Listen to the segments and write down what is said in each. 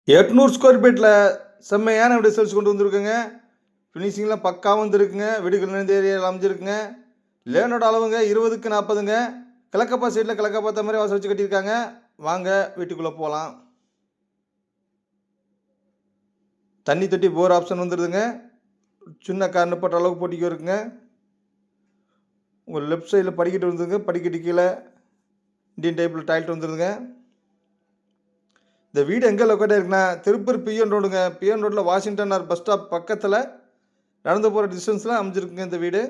800 square ஃபீட்ல செம்மையான வீடு sales கொண்டு வந்திருக்குங்க. ஃபினிஷிங்லாம் பக்காவா வந்துருக்குங்க. வீடுகள் நிறைந்த ஏரியால அமைஞ்சிருக்குங்க. லேண்டோட அளவுங்க 20க்கு 40ங்க. கிழக்கப்பா சைடுல கிழக்க பார்த்த மாரி வாசல் வச்சு கட்டியிருக்காங்க. வாங்க வீட்டுக்குள்ள போலாம். தண்ணி தொட்டி போர் ஆப்ஷன் வந்துருதுங்க. சின்ன கார் நிப்பாட்டுற அளவுக்கு போட்டிக்கு இருக்குங்க. உங்க லெஃப்ட் சைடுல படிக்கட்டு வந்துருங்க. படிக்கட்டு கீழ இந்தியன் டைப்ல டாய்லெட் வந்துருதுங்க. இந்த வீடு எங்க லொக்கேட் ஆயிருக்குன்னா, திருப்பூர் பிஎன் ரோடுங்க. பிஎன் ரோட்ல வாஷிங்டன் நகர் பஸ் ஸ்டாப் பக்கத்துல நடந்து போற டிஸ்டன்ஸ்ல அமைஞ்சிருக்குங்க இந்த வீடு.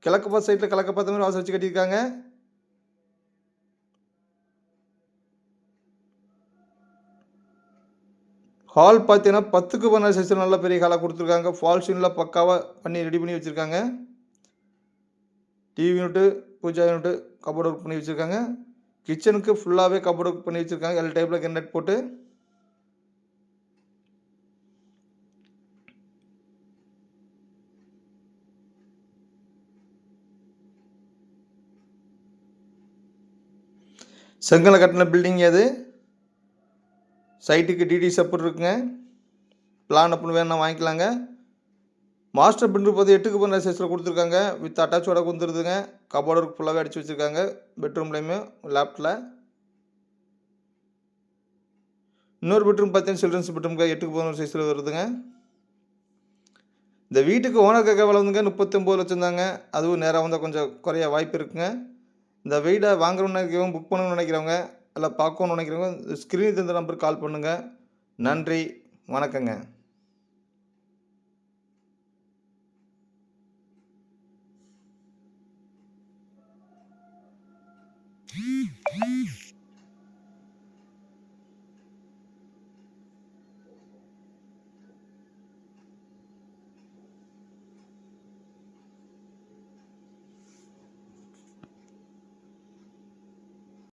கிழக்கு பார்த்த சைடுல கிழக்க பார்த்த மாரி வாசல் வச்சு கட்டியிருக்காங்க. ஹால் பார்த்தீங்கன்னா 10க்கு 16 சைஸ்ல நல்ல பெரிய ஹாலா குடுத்துருக்காங்க. ஃபால் சீலிங்லாம் பக்காவா பண்ணி ரெடி பண்ணி வச்சிருக்காங்க. TV unit, pooja unit, cupboard work பண்ணி வச்சிருக்காங்க. கிச்சனுக்கு ஃபுல்லாவே கபோர்ட் ஒர்க் பண்ணி வச்சிருக்காங்க. எல் டைப்ல கிரானைட் போட்டு. செங்கல்ல கட்டின பில்டிங் அது. சைட்டுக்கு டிடி சப்போர்ட் இருக்குங்க. பிளான் அப்படின்னு வேணா வாங்கிக்கலாங்க. மாஸ்டர் பெட்ரூம் பார்த்து 8க்கு 16 சைஸ்ல கொடுத்துருக்காங்க. வித் அட்டாச்சோட வந்துருதுங்க. கபோர்ட் ஒர்க் ஃபுல்லாவே அடிச்சு வச்சிருக்காங்க. பெட்ரூம்லயுமே லேப்ட்ல. இன்னொரு பெட்ரூம் பார்த்தீங்கன்னா சில்ட்ரன்ஸ் பெட்ரூம்க்கு 8க்கு 11 சைஸ்ல வருதுங்க. இந்த வீட்டுக்கு ஓனர் கேட்க விலை வந்துங்க 39 லட்சம் தாங்க. அதுவும் நேரா வந்தா கொஞ்சம் குறைய வாய்ப்பு இருக்குங்க. இந்த வீடை வாங்கணும்னு நினைக்கிறவங்க, புக் பண்ணணும்னு நினைக்கிறவங்க, இல்லை பார்க்கணும்னு நினைக்கிறவங்க ஸ்க்ரீன் இந்த நம்பருக்கு கால் பண்ணுங்க. நன்றி, வணக்கங்க.